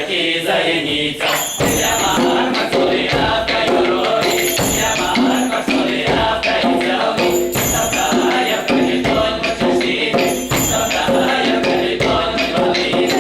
такі заяніця. Яма кацули авка юрої, яма кацули авка і зяли. Савкая передонь почешти, савкая передонь вали.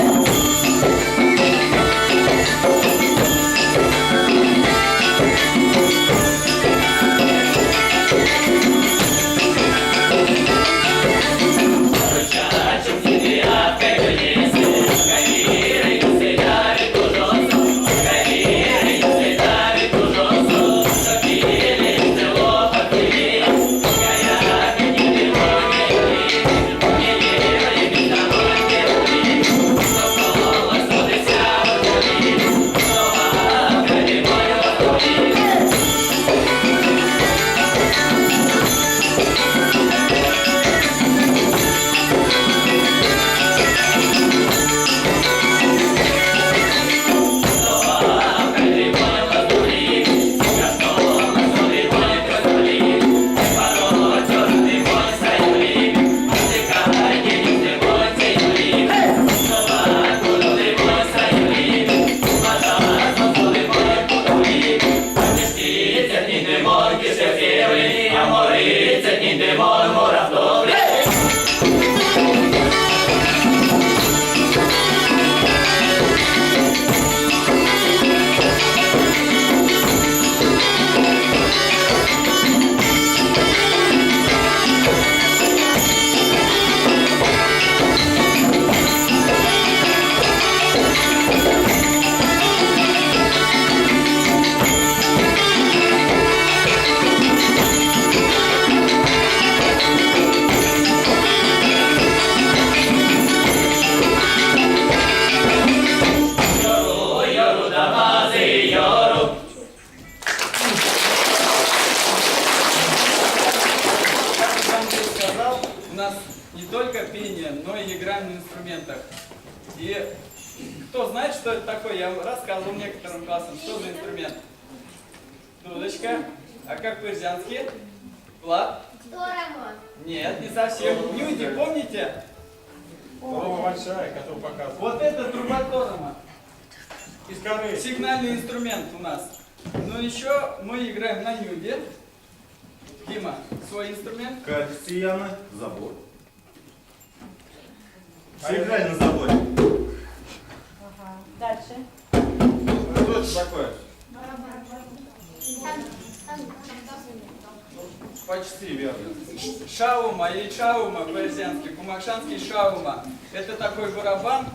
Не только пение, но и играем на инструментах. И кто знает, что это такое, я рассказывал некоторым классам, что за инструмент. Дудочка. А как по-ирзянски? Влад? Здорово. Нет, не совсем. Нюди, помните? Труба большая, которую показывают. Вот это труба Торома. Из коры. Сигнальный инструмент у нас. Но еще мы играем на нюде. Дима, свой инструмент. Кальцияна, забор. Все играли на заборе. Ага. Дальше. Что это такое? Почти верно. Шаума или чаума по-ирзянски, по-макшански шаума. Это такой барабан,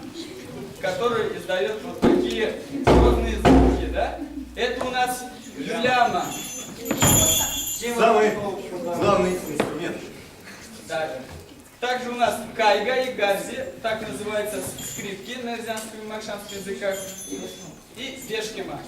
который издает вот такие сложные звуки, да? Это у нас люляма. Самый главный инструмент. Да. Также у нас кайга и гази, так называются скрипки на ирзянском и макшанском языках. И бешкима.